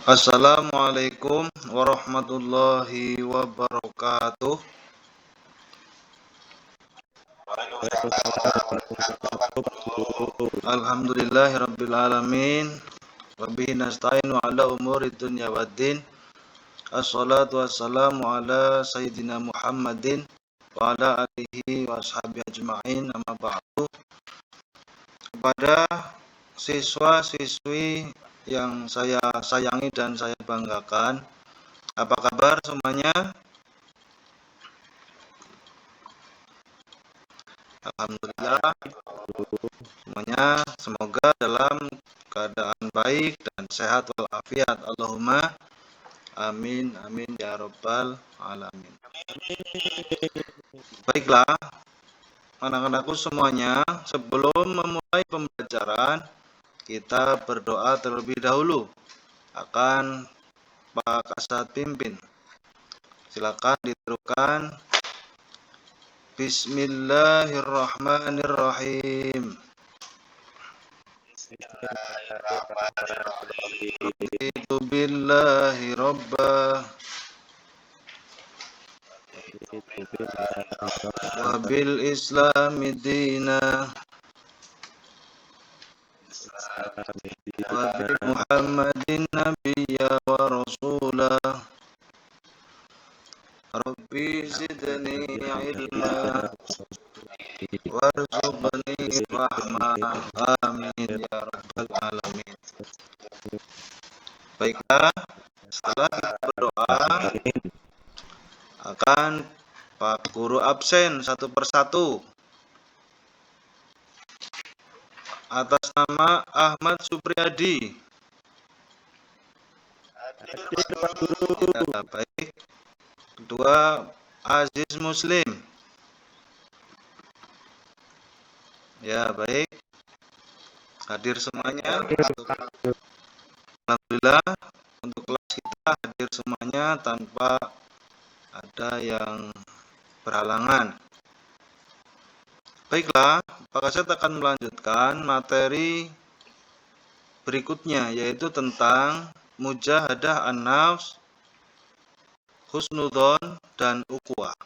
Assalamualaikum warahmatullahi wabarakatuh. Alhamdulillahirabbil alamin. Wa bihi nasta'inu ala umuri dunya waddin. Assalatu wassalamu ala sayyidina Muhammadin wa ala alihi wa ashabihi ajma'in. Amma ba'du. Kepada siswa-siswi yang saya sayangi dan saya banggakan, apa kabar semuanya? Alhamdulillah semuanya semoga dalam keadaan baik dan sehat walafiat. Allahumma amin amin ya rabbal alamin. Baiklah anak-anakku semuanya, sebelum memulai pembelajaran kita berdoa terlebih dahulu. Akan Pak Kasat pimpin. Silakan diterukan. Bismillahirrahmanirrahim. Raditu billahi rabba wa bil islami dina wa bi Muhammadin nabiyya wa rasula. Rabbi zidni ilma warzuqni rahmah. Amin ya rabbal alamin. Baiklah, setelah kita berdoa, akan Pak Guru absen satu persatu. Atas nama Ahmad Supriyadi. Ya, baik. Kedua, Aziz Muslim. Ya, baik. Hadir semuanya. Alhamdulillah untuk kelas kita hadir semuanya tanpa ada yang berhalangan. Baiklah, Pak Kasat akan melanjutkan materi berikutnya, yaitu tentang mujahadah an-nafs, husnudzon, dan ukhuwah.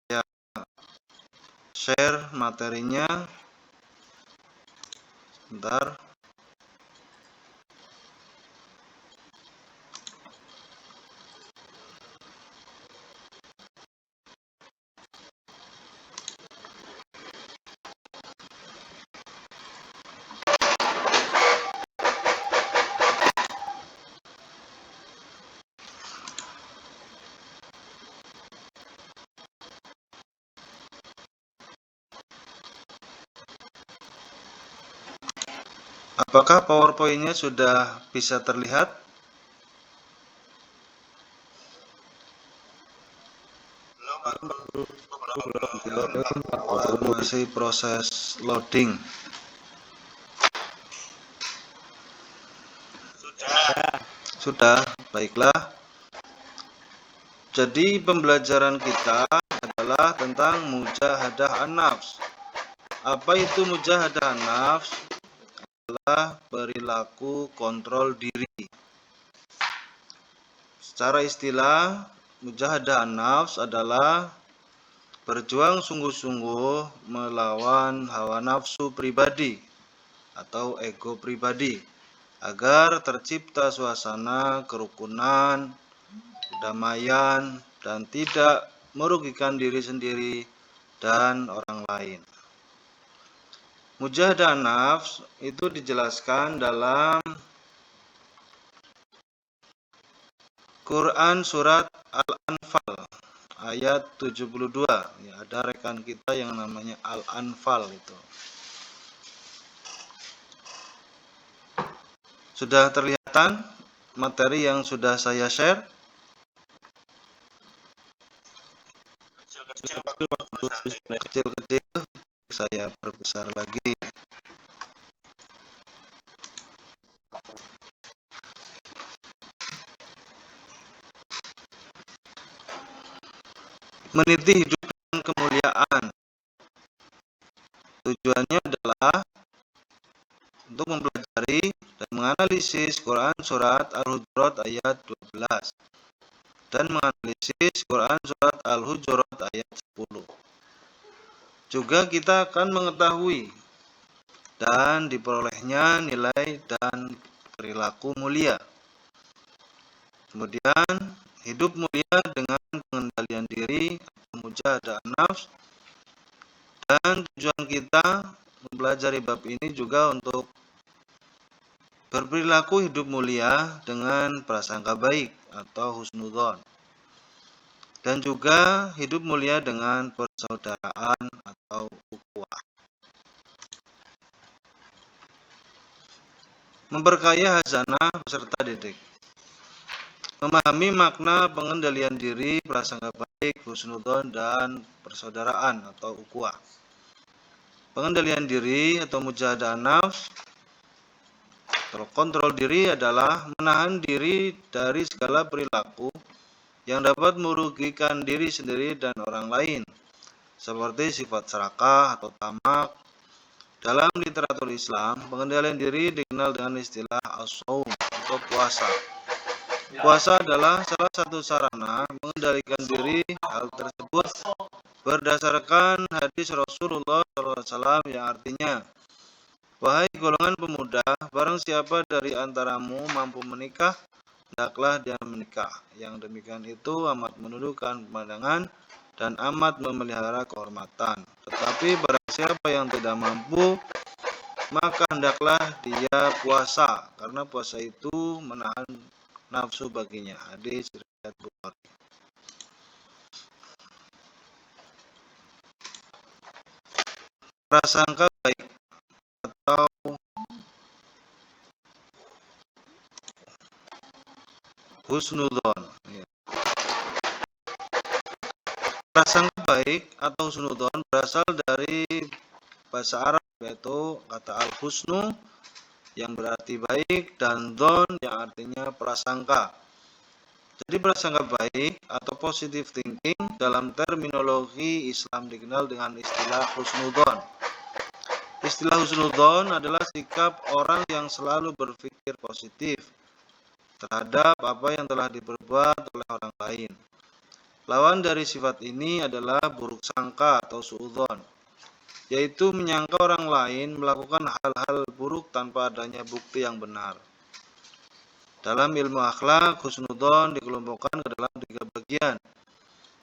Ya, share materinya. Sebentar. Apakah PowerPoint-nya sudah bisa terlihat? Masih proses loading. Sudah, baiklah. Jadi pembelajaran kita adalah tentang mujahadah an-nafs. Apa itu mujahadah an-nafs? Adalah perilaku kontrol diri. Secara istilah, mujahadah an-nafs adalah berjuang sungguh-sungguh melawan hawa nafsu pribadi atau ego pribadi agar tercipta suasana kerukunan, kedamaian, dan tidak merugikan diri sendiri dan orang lain. Mujahadah nafs itu dijelaskan dalam Quran surat Al-Anfal ayat 72. Ya, ada rekan kita yang namanya Al-Anfal itu. Sudah terlihatan materi yang sudah saya share? Kecil-kecil, saya perbesar lagi. Meniti hidup dan kemuliaan. menganalisis Quran surat Al-Hujurat ayat 12 dan menganalisis Quran surat Al-Hujurat ayat 10. Juga kita akan mengetahui dan diperolehnya nilai dan perilaku mulia. Kemudian hidup mulia dengan pengendalian diri atau mujahadah nafs. Dan tujuan kita mempelajari bab ini juga untuk berperilaku hidup mulia dengan prasangka baik atau husnudzon. Dan juga hidup mulia dengan persaudaraan atau ukhuwah. Memperkaya hazanah peserta didik. Memahami makna pengendalian diri, prasangka baik, husnudzon, dan persaudaraan atau ukhuwah. Pengendalian diri atau mujahadah nafs, kontrol diri adalah menahan diri dari segala perilaku yang dapat merugikan diri sendiri dan orang lain, seperti sifat serakah atau tamak. Dalam literatur Islam, pengendalian diri dikenal dengan istilah as-shaum atau puasa. Puasa adalah salah satu sarana mengendalikan diri. Hal tersebut berdasarkan hadis Rasulullah SAW yang artinya, wahai golongan pemuda, barang siapa dari antaramu mampu menikah, hendaklah dia menikah. Yang demikian itu amat menundukkan pandangan dan amat memelihara kehormatan. Tetapi barang siapa yang tidak mampu, maka hendaklah dia puasa, karena puasa itu menahan nafsu baginya. Hadis riwayat Bukhari. Prasangka baik atau husnudzon. Prasangka baik atau husnudzon berasal dari bahasa Arab, yaitu kata al-husnu yang berarti baik dan dzon yang artinya prasangka. Jadi prasangka baik atau positive thinking dalam terminologi Islam dikenal dengan istilah husnudzon. Istilah husnudzon adalah sikap orang yang selalu berpikir positif terhadap apa yang telah diperbuat oleh orang lain. Lawan dari sifat ini adalah buruk sangka atau suudzon, yaitu menyangka orang lain melakukan hal-hal buruk tanpa adanya bukti yang benar. Dalam ilmu akhlak, husnudzon dikelompokkan ke dalam 3 bagian,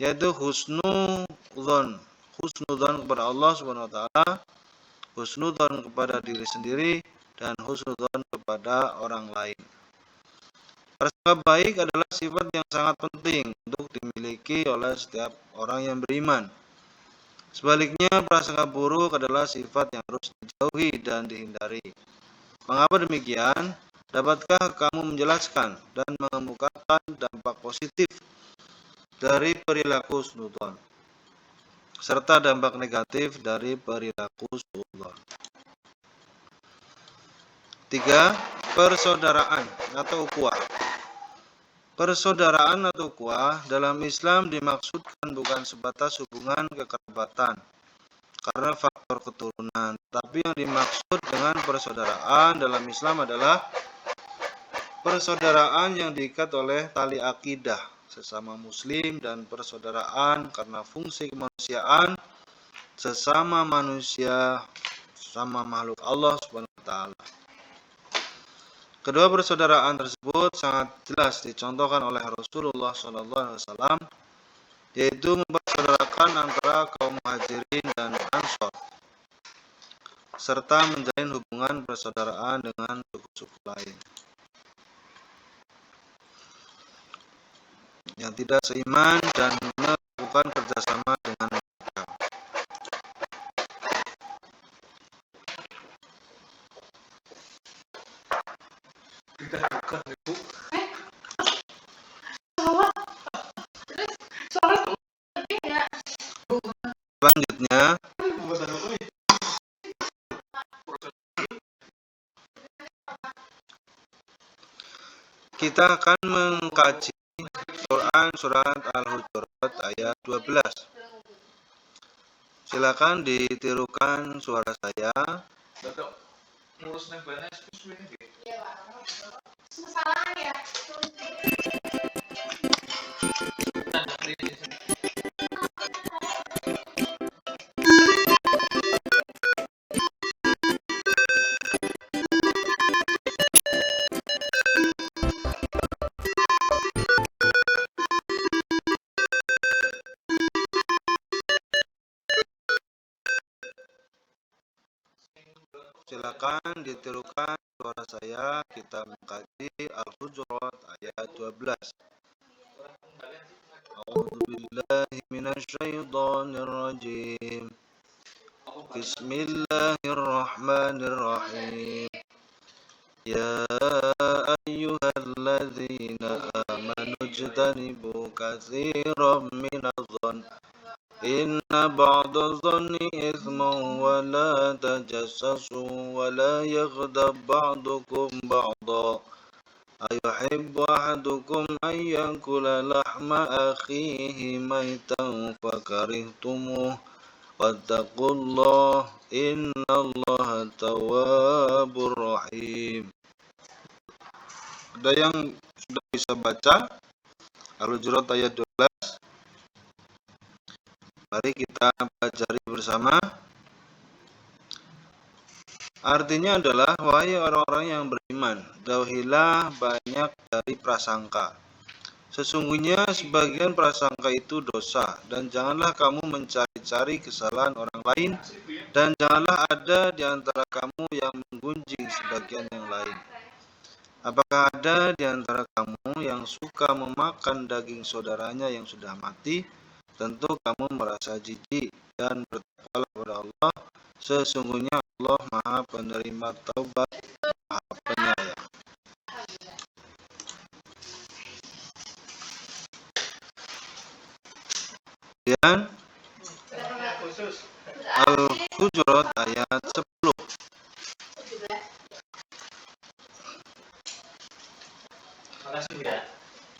yaitu husnudzon kepada Allah Subhanahu wa taala, husnudzon kepada diri sendiri, dan husnudzon kepada orang lain. Prasangka baik adalah sifat yang sangat penting untuk dimiliki oleh setiap orang yang beriman. Sebaliknya, prasangka buruk adalah sifat yang harus dijauhi dan dihindari. Mengapa demikian? Dapatkah kamu menjelaskan dan mengemukakan dampak positif dari perilaku husnudzon serta dampak negatif dari perilaku suudzon? 3. Persaudaraan atau ukhuwah. Persaudaraan atau ukhuwah dalam Islam dimaksudkan bukan sebatas hubungan kekerabatan karena faktor keturunan, tapi yang dimaksud dengan persaudaraan dalam Islam adalah persaudaraan yang diikat oleh tali akidah sesama muslim dan persaudaraan karena fungsi kemanusiaan sesama manusia, sesama makhluk Allah Subhanahu wa taala. Kedua persaudaraan tersebut sangat jelas dicontohkan oleh Rasulullah SAW, yaitu mempersaudarakan antara kaum muhajirin dan ansor, serta menjalin hubungan persaudaraan dengan suku-suku lain yang tidak seiman dan melakukan kerjasama dengan mereka. Selanjutnya, kita akan mengkaji Quran surat Al-Hujurat ayat 12. Silakan ditirukan suara saya. Silakan ditirukan suara saya, kita mengkaji Al-Hujurat ayat 12. A'udzu billahi minasyaitonir rajim. Bismillahirrahmanirrahim. Ya ayyuhalladzina amanu ijtanibu katsiran minadh-dhann inna ba'dadh-dhanni ithmun wa la tajassasu wa la yaghdab ba'dukum ba'dha ayuhibbu ahadukum an yakula lahma akhihi maitan fakarihtumuh wattaqullaha innallaha tawwabur rahim. Ada yang sudah bisa baca Al-Hujurat ayat 12? Mari kita pelajari bersama. Artinya adalah, wahai orang-orang yang beriman, jauhilah banyak dari prasangka. Sesungguhnya sebagian prasangka itu dosa, dan janganlah kamu mencari-cari kesalahan orang lain, dan janganlah ada di antara kamu yang menggunjing sebagian yang lain. Apakah ada di antara kamu yang suka memakan daging saudaranya yang sudah mati? Tentu kamu merasa jijik, dan bertakwalah kepada Allah. Sesungguhnya Allah Maha Penerima Taubat, Maha Penyayang. Kemudian Al-Hujurat ayat 10.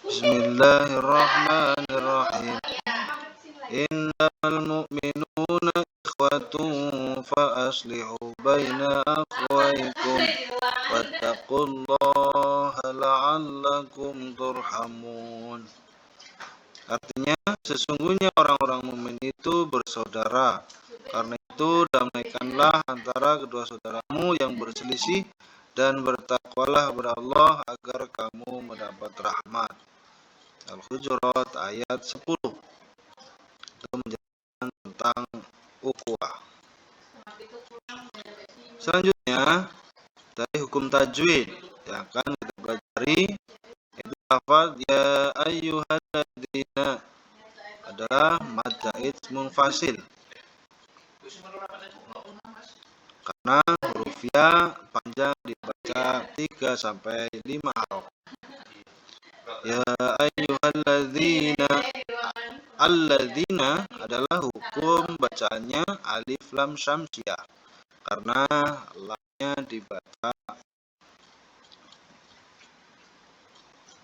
Bismillahirrahmanirrahim. Innamal mu'minuna ikhwatun fa aslihu baina akhwaykum wattaqullaha la'allakum turhamun. Artinya, sesungguhnya orang-orang mukmin itu bersaudara. Karena itu, damaikanlah antara kedua saudaramu yang berselisih dan bertakwalah kepada Allah agar kamu mendapat rahmat. Al-Hujurat ayat 10. Itu menjelaskan tentang ukhuwah. Selanjutnya, dari hukum tajwid yang akan kita pelajari, itu lafaz ya ayyuhalladzina adalah mad zaid munfasil. Karena huruf ya panjang dibaca 3 sampai 5 huruf. Ya ayyuhalladzina, alladzina adalah hukum bacaannya alif lam syamsiyah, karena lamnya dibaca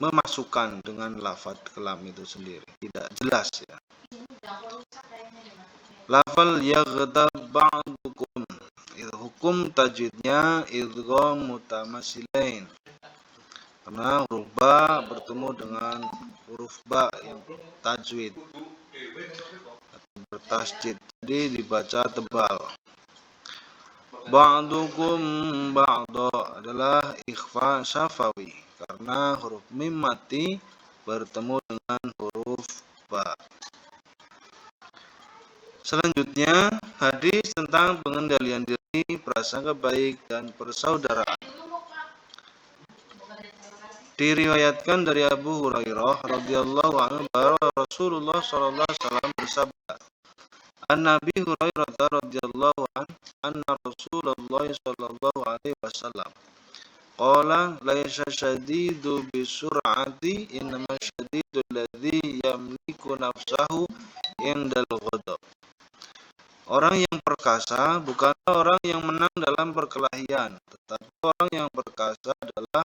memasukkan dengan lafaz kelam itu sendiri, tidak jelas ya. Lafal yaghdab ba'dukum, itu hukum tajwidnya idgham mutamasilain, karena huruf ba bertemu dengan huruf ba yang tajwid bertasjid, jadi dibaca tebal. Ba'dukum ba'da adalah ikhfa syafawi, karena huruf mim mati bertemu dengan huruf ba. Selanjutnya, hadis tentang pengendalian diri, prasangka baik, dan persaudaraan. Diriwayatkan dari Abu Hurairah radhiyallahu anhu bahwa Rasulullah sallallahu alaihi wasallam bersabda, An-Nabi Hurairah radhiyallahu anhu anna Rasulullah sallallahu alaihi wasallam qala laisa syadidu bisur'ati innama syadidu alladhi yamliku nafsahu indal ghadab. Orang yang perkasa bukanlah orang yang menang dalam perkelahian, tetapi orang yang perkasa adalah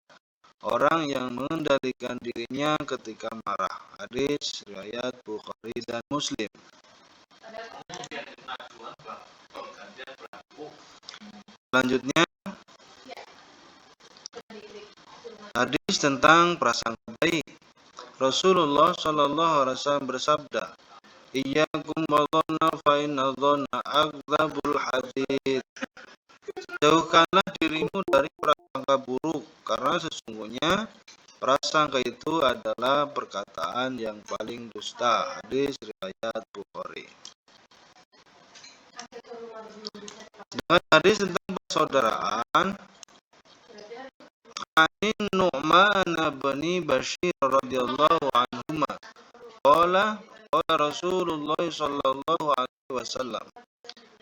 orang yang mengendalikan dirinya ketika marah. Hadis riwayat Bukhari dan Muslim. Selanjutnya, Hadis tentang prasangka baik. Rasulullah Shallallahu Alaihi Wasallam bersabda, "Iyyakum wadhanna fa inna dhanna akdzabul hadits." Jauhkanlah dirimu dari prasangka buruk, karena sesungguhnya prasangka itu adalah perkataan yang paling dusta. Hadis riwayat Bukhari. Dengan hadis tentang persaudaraan, Ani Nu'man bin Bashir radhiyallahu anhuma qala Rasulullah sallallahu alaihi wasallam,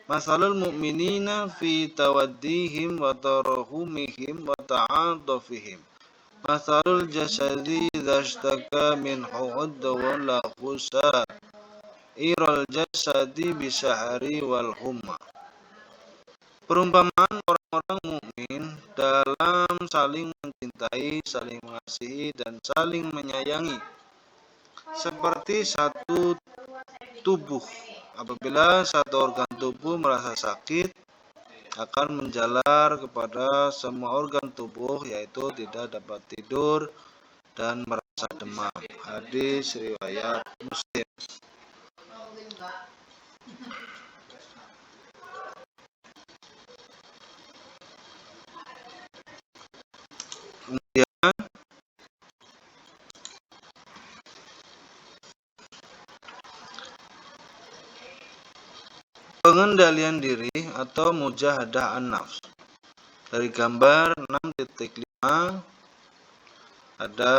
masalul mu'minina fi tawaddihim wa tarahumihim wa ta'atufihim masalul jasadi idza ishtaka min hu'udda wa la khusa iral jasadi bisahari wal humma. Perumpamaan orang-orang mukmin dalam saling mencintai, saling mengasihi, dan saling menyayangi seperti satu tubuh. Apabila satu organ tubuh merasa sakit, akan menjalar kepada semua organ tubuh, yaitu tidak dapat tidur dan merasa demam. Hadis riwayat Muslim. Kemudian pengendalian diri atau mujahadah an-nafs. Dari gambar 6.5 ada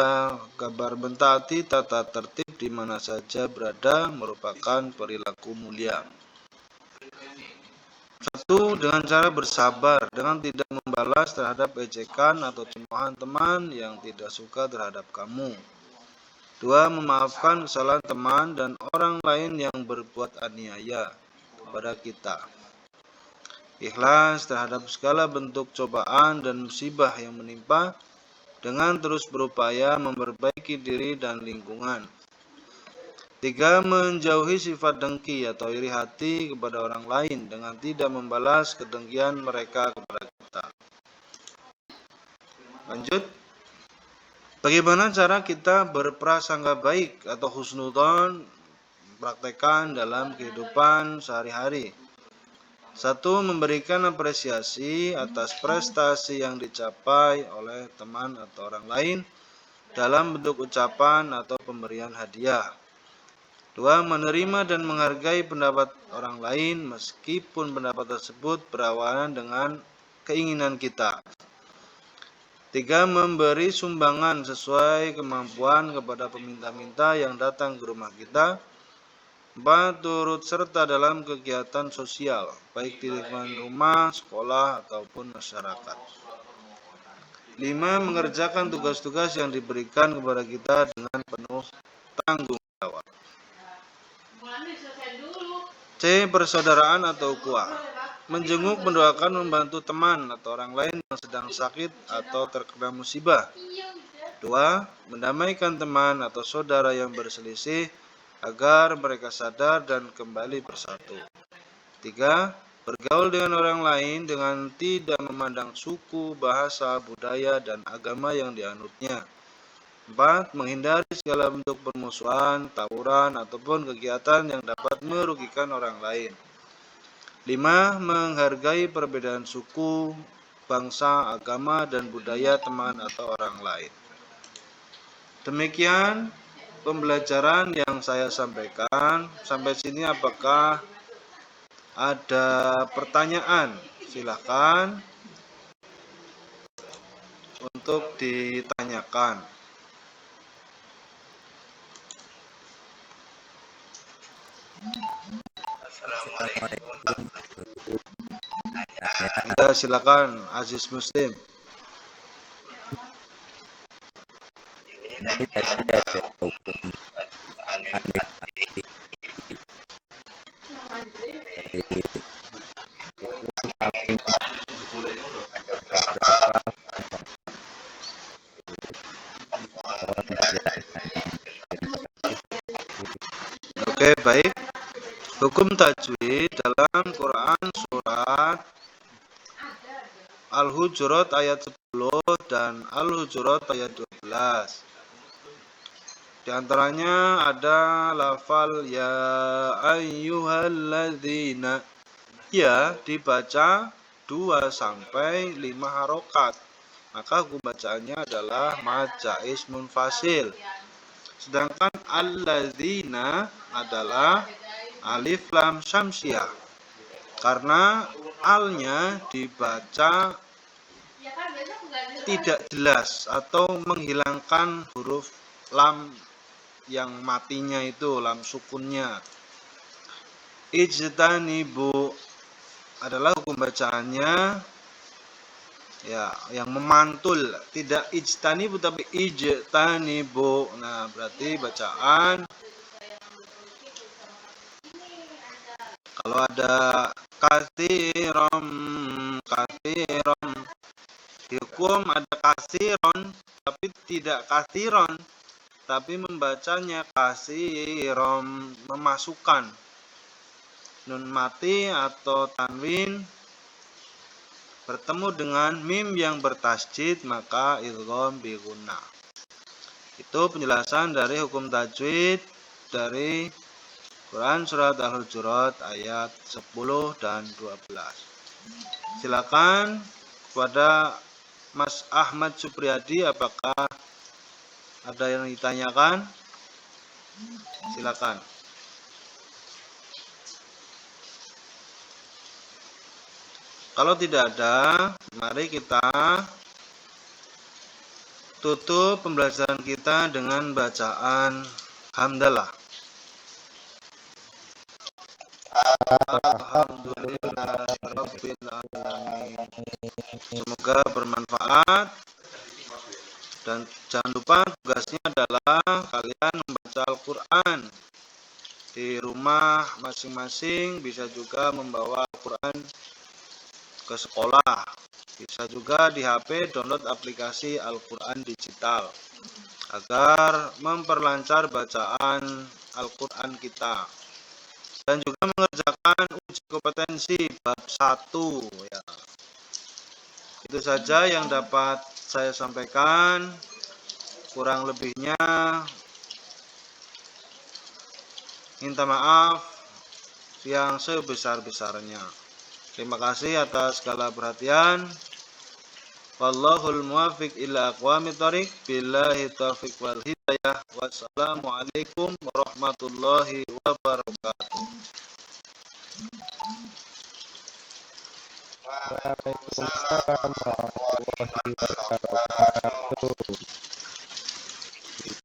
gambar mentaati tata tertib di mana saja berada merupakan perilaku mulia. 1. Dengan cara bersabar dengan tidak membalas terhadap ejekan atau cemoohan teman yang tidak suka terhadap kamu. 2. Memaafkan kesalahan teman dan orang lain yang berbuat aniaya kepada kita. Ikhlas terhadap segala bentuk cobaan dan musibah yang menimpa dengan terus berupaya memperbaiki diri dan lingkungan. 3. Menjauhi sifat dengki atau iri hati kepada orang lain dengan tidak membalas kedengkian mereka kepada kita. Lanjut. Bagaimana cara kita berprasangka baik atau husnudzon praktekkan dalam kehidupan sehari-hari? 1. Memberikan apresiasi atas prestasi yang dicapai oleh teman atau orang lain dalam bentuk ucapan atau pemberian hadiah. 2. Menerima dan menghargai pendapat orang lain meskipun pendapat tersebut berlawanan dengan keinginan kita. 3. Memberi sumbangan sesuai kemampuan kepada peminta-minta yang datang ke rumah kita. 4. Turut serta dalam kegiatan sosial, baik di lingkungan rumah, sekolah, ataupun masyarakat. 5. Mengerjakan tugas-tugas yang diberikan kepada kita dengan penuh tanggung jawab. C. Persaudaraan atau ukhuwah. Menjenguk, mendoakan, membantu teman atau orang lain yang sedang sakit atau terkena musibah. 2. Mendamaikan teman atau saudara yang berselisih agar mereka sadar dan kembali bersatu. 3. Bergaul dengan orang lain dengan tidak memandang suku, bahasa, budaya, dan agama yang dianutnya. 4. Menghindari segala bentuk permusuhan, tawuran, ataupun kegiatan yang dapat merugikan orang lain. 5. Menghargai perbedaan suku, bangsa, agama, dan budaya teman atau orang lain. Demikian pembelajaran yang saya sampaikan. Sampai sini apakah ada pertanyaan? Silakan untuk ditanyakan. Ya, silakan Aziz Muslim. Oke, baik. Hukum tajwid dalam Quran surat Al-Hujurat ayat 11 dan Al-Hujurat ayat 12. Di antaranya ada lafal ya ayyuhalladzina. Ya dibaca 2 sampai 5 harokat. Maka hukum bacaannya adalah mad jaiz munfasil. Sedangkan alladzina adalah alif lam syamsiah. Karena alnya dibaca tidak jelas atau menghilangkan huruf lam yang matinya itu, lam sukunnya. Ijtanibu adalah hukum bacaannya ya yang memantul, tidak ijtanibu tapi ijtanibu. Nah, berarti bacaan kalau ada kathiron hukum ada kasiron tapi tidak kathiron, tapi membacanya kasiron, memasukkan nun mati atau tanwin bertemu dengan mim yang bertasjid, maka idgham bi gunnah. Itu penjelasan dari hukum tajwid dari Quran surat Al-Hujurat ayat 10 dan 12. Silakan kepada Mas Ahmad Supriyadi, apakah ada yang ditanyakan? Silakan. Kalau tidak ada, mari kita tutup pembelajaran kita dengan bacaan hamdalah. Alhamdulillahirabbil alamin. Semoga bermanfaat dan jangan lupa tugasnya adalah kalian membaca Al-Qur'an di rumah masing-masing, bisa juga membawa Al-Qur'an ke sekolah, bisa juga di HP download aplikasi Al-Qur'an digital agar memperlancar bacaan Al-Qur'an kita, dan juga mengerjakan uji kompetensi bab 1 ya. Itu saja yang dapat saya sampaikan, kurang lebihnya minta maaf yang sebesar-besarnya. Terima kasih atas segala perhatian. Wallahul muwaffiq ila aqwamit thoriq. Billahi taufiq wal hidayah. Wassalamualaikum warahmatullahi wabarakatuh. Waalaikumsalam warahmatullahi wabarakatuh.